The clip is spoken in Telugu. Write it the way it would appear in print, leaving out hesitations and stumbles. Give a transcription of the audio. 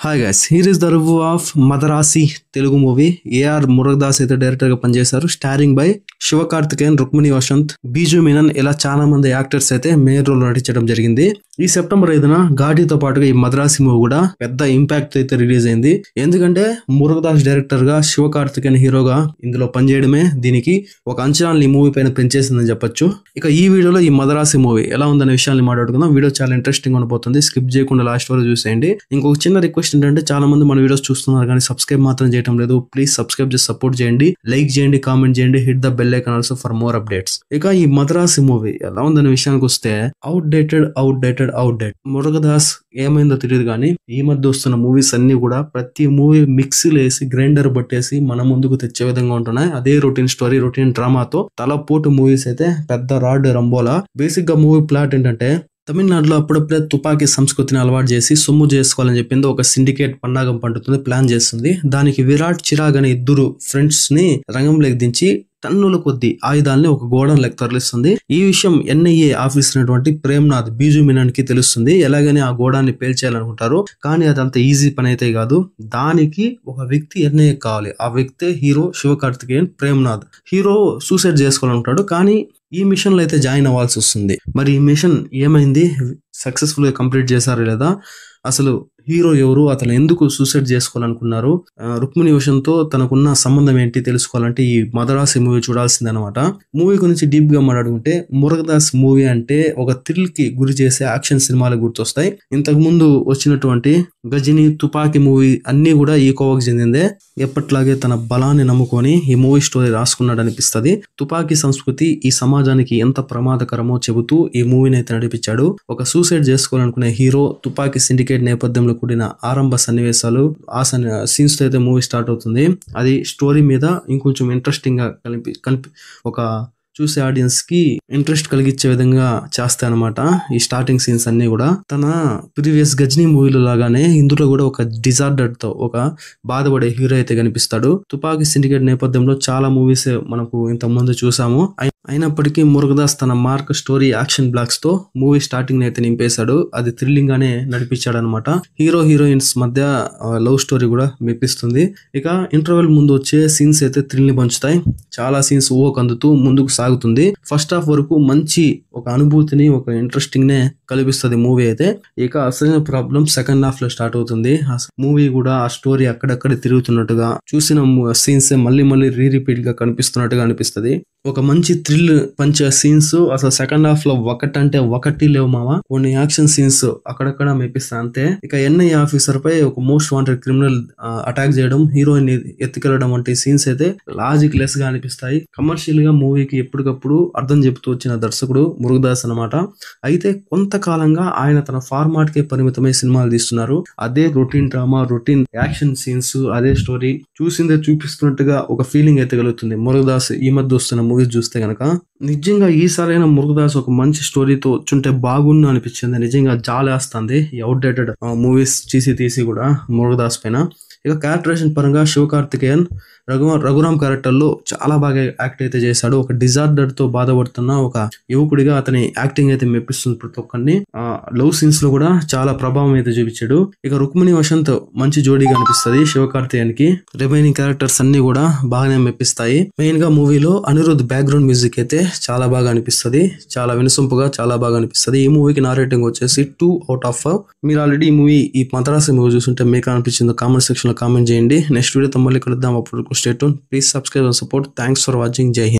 Hi guys, here is the review of Madharaasi Telugu movie. AR Murugadoss అయితే డైరెక్టర్ గా పనిచేశారు. స్టారింగ్ బై శివకార్తికేయన్, రుక్మిణి వసంత్, బీజు మీనన్ ఇలా చాలా మంది యాక్టర్స్ అయితే మెయిన్ రోల్ నటించడం జరిగింది. ఈ సెప్టెంబర్ 5న ఘాటీతో పాటుగా ఈ మదరాసి మూవీ కూడా పెద్ద ఇంపాక్ట్ అయితే రిలీజ్ అయింది. ఎందుకంటే మురుగదాస్ డైరెక్టర్ గా, శివకార్తికేయన్ హీరోగా ఇందులో పనిచేయడమే దీనికి ఒక అంచనాలు ఈ మూవీ పైన పెంచేసిందని చెప్పొచ్చు. ఇక ఈ వీడియోలో ఈ మదరాసి మూవీ ఎలా ఉందనే విషయాన్ని మాట్లాడుకుందాం. వీడియో చాలా ఇంట్రెస్టింగ్ ఉండబోతుంది. స్కిప్ చేయకుండా లాస్ట్ వరకు చూసేయండి. ఇంకొక చిన్న రిక్వెస్ట్ ఏంటంటే, చాలా మంది మన వీడియోస్ చూస్తున్నారు కానీ సబ్స్క్రైబ్ మాత్రం చేయడం లేదు. ప్లీజ్ సబ్స్క్రైబ్ చేసి సపోర్ట్ చేయండి, లైక్ చేయండి, కామెంట్ చేయండి, hit the bell icon also for more updates. ఇక ఈ మదరాసి మూవీ ఎలా ఉందనే విషయానికి వస్తే, అవుట్ డేటెడ్ మురుగదాస్ ఏమైందో తెలియదు కానీ ఈ మధ్య వస్తున్న మూవీస్ అన్ని కూడా ప్రతి మూవీ మిక్సీలు వేసి గ్రైండర్ పట్టేసి మన ముందుకు తెచ్చే విధంగా ఉంటున్నాయి. అదే రొటీన్ స్టోరీ, రొటీన్ డ్రామాతో తలపోటు మూవీస్ అయితే పెద్ద రాడ్ రంబోలా. బేసిక్ గా మూవీ ప్లాట్ ఏంటంటే, తమిళనాడులో అప్పుడప్పుడే తుపాకీ సంస్కృతిని అలవాటు చేసి సొమ్ము చేసుకోవాలని చెప్పింది ఒక సిండికేట్ పన్నాగం పండుతుంది, ప్లాన్ చేస్తుంది. దానికి విరాట్, చిరాగ్ అనే ఇద్దరు ఫ్రెండ్స్ ని రంగంలోకి దించి టన్నుల కొద్ది ఆయుధాలని ఒక గోడౌన్ లెక్క తరలిస్తుంది. ఈ విషయం ఎన్ఐఏ ఆఫీసర్ అయినటువంటి ప్రేమ్నాథ్, బీజు మీనన్ కి తెలుస్తుంది. ఎలాగని ఆ గోడాన్ని పేల్చేయాలనుకుంటారు. కానీ అది అంత ఈజీ పని అయితే కాదు. దానికి ఒక వ్యక్తి ఎన్ఐఏ కావాలి. ఆ వ్యక్తే hero Sivakarthikeyan, Premnath. Hero suicide చేసుకోవాలనుకుంటాడు, కానీ ఈ మిషన్ లో అయితే జాయిన్ అవ్వాల్సి వస్తుంది. మరి ఈ మిషన్ ఏమైంది, సక్సెస్ఫుల్ గా కంప్లీట్ చేశారు లేదా, అసలు హీరో ఎవరు, అతను ఎందుకు సూసైడ్ చేసుకోవాలనుకున్నారు, రుక్మిణి వసంత్తో తనకున్న సంబంధం ఏంటి తెలుసుకోవాలంటే ఈ మదరాసి మూవీ చూడాల్సిందే అనమాట. మూవీ గురించి డీప్ గా మాట్లాడుకుంటే, మురుగదాస్ మూవీ అంటే ఒక థ్రిల్ కి గురి చేసే యాక్షన్ సినిమాలు గుర్తొస్తాయి. ఇంతకు ముందు వచ్చినటువంటి గజని, తుపాకీ మూవీ అన్ని కూడా ఈ కోవకు చెందిందే. ఎప్పట్లాగే తన బలాన్ని నమ్ముకొని ఈ మూవీ స్టోరీ రాసుకున్నాడు అనిపిస్తుంది. తుపాకీ సంస్కృతి ఈ సమాజానికి ఎంత ప్రమాదకరమో చెబుతూ ఈ మూవీని అయితే నడిపించాడు. ఒక సూసైడ్ చేసుకోవాలనుకునే హీరో, తుపాకీ సిండికేట్ నేపథ్యంలో కూడిన ఆరంభ సన్నివేశాలు, ఆ సీన్స్ తో అయితే మూవీ స్టార్ట్ అవుతుంది. అది స్టోరీ మీద ఇంకొంచెం ఇంట్రెస్టింగ్ గా ఒక చూసే ఆడియన్స్ కి ఇంట్రెస్ట్ కలిగించే విధంగా చేస్తాయి అనమాట. ఈ స్టార్టింగ్ సీన్స్ అన్ని కూడా తన ప్రీవియస్ గజనీ మూవీలో లాగానే ఇందులో కూడా ఒక డిజార్డర్ తో ఒక బాధపడే హీరో అయితే కనిపిస్తాడు. తుపాకీ సిండికేట్ నేపథ్యంలో చాలా మూవీస్ మనకు ఇంత ముందు చూసాము. అయినప్పటికీ మురుగదాస్ తన మార్క్, స్టోరీ, యాక్షన్ బ్లాక్స్ తో మూవీ స్టార్టింగ్ అయితే నింపేశాడు. అది థ్రిల్లింగ్ గానే నడిపించాడు అనమాట. హీరో హీరోయిన్స్ మధ్య లవ్ స్టోరీ కూడా మెప్పిస్తుంది. ఇక ఇంటర్వెల్ ముందు వచ్చే సీన్స్ అయితే థ్రిల్ ని పంచుతాయి. చాలా సీన్స్ అందుతూ ముందుకు సాగుతుంది. ఫస్ట్ హాఫ్ వరకు మంచి ఒక అనుభూతిని, ఒక ఇంట్రెస్టింగ్ నే కల్పిస్తుంది మూవీ అయితే. ఇక అసలైన ప్రాబ్లం సెకండ్ హాఫ్ లో స్టార్ట్ అవుతుంది. మూవీ కూడా ఆ స్టోరీ అక్కడక్కడ తిరుగుతున్నట్టుగా, చూసిన సీన్స్ మళ్ళీ మళ్ళీ రిపీట్ గా కనిపిస్తున్నట్టుగా అనిపిస్తుంది. ఒక మంచి థ్రిల్ పంచే సీన్స్ అసలు సెకండ్ హాఫ్ లో ఒకటంటే ఒకటి లేవు మావా. కొన్ని యాక్షన్ సీన్స్ అక్కడక్కడ మెప్పిస్తా అంతే. ఇక ఎన్ఐఏ ఆఫీసర్ పై ఒక మోస్ట్ వాంటెడ్ క్రిమినల్ అటాక్ చేయడం, హీరోయిన్ ఎత్తుకెళ్లడం వంటి సీన్స్ అయితే లాజిక్ లెస్ గా అనిపిస్తాయి. కమర్షియల్ గా మూవీకి ఎప్పటికప్పుడు అర్థం చెబుతూ వచ్చిన దర్శకుడు మురుగదాస్ అనమాట. అయితే కొంతకాలంగా ఆయన తన ఫార్మాట్ కే పరిమితమై సినిమాలు తీస్తున్నారు. అదే routine drama, routine action scenes, అదే స్టోరీ చూసిందే చూపిస్తున్నట్టుగా ఒక ఫీలింగ్ అయితే కలుగుతుంది. మురుగదాస్ ఈ మధ్య వస్తున్న మూవీస్ చూస్తే గనక నిజంగా ఈసారైనా మురుగదాస్ ఒక మంచి స్టోరీతో వచ్చుంటే బాగుండు అనిపించింది. నిజంగా జాలేస్తుంది ఈ అవుట్డేటెడ్ మూవీస్ తీసి కూడా మురుగదాస్ పైన. ఇక క్యారెక్టరేషన్ పరంగా శివకార్తికేయన్ రఘురామ్ క్యారెక్టర్ లో చాలా బాగా యాక్ట్ అయితే చేశాడు. ఒక డిజార్డర్ తో బాధపడుతున్న ఒక యువకుడిగా అతని యాక్టింగ్ అయితే మెప్పిస్తుంది ప్రతి ఒక్కరిని. లవ్ సీన్స్ లో కూడా చాలా ప్రభావం అయితే చూపించాడు. ఇక రుక్మిణి వసంత్ మంచి జోడీగా అనిపిస్తుంది శివకార్తికేయన్ కి. రిమైనింగ్ క్యారెక్టర్స్ అన్ని కూడా బాగానే మెప్పిస్తాయి. మెయిన్ గా మూవీలో అనిరుద్ బ్యాక్గ్రౌండ్ మ్యూజిక్ అయితే చాలా బాగా అనిపిస్తుంది. చాలా వినసొంపుగా చాలా బాగా అనిపిస్తుంది. ఈ మూవీకి నా రేటింగ్ వచ్చేసి 2/5. మీరు ఆల్రెడీ ఈ మదరాసి మూవీ చూస్తుంటే మీకు అనిపించిందో కామెంట్ సెక్షన్ లో కామెంట్ చేయండి. నెక్స్ట్ వీడియోతో మళ్ళీ కలుద్దాం. అప్పుడు stay tune. Please subscribe and support. Thanks for watching. జై హింద్.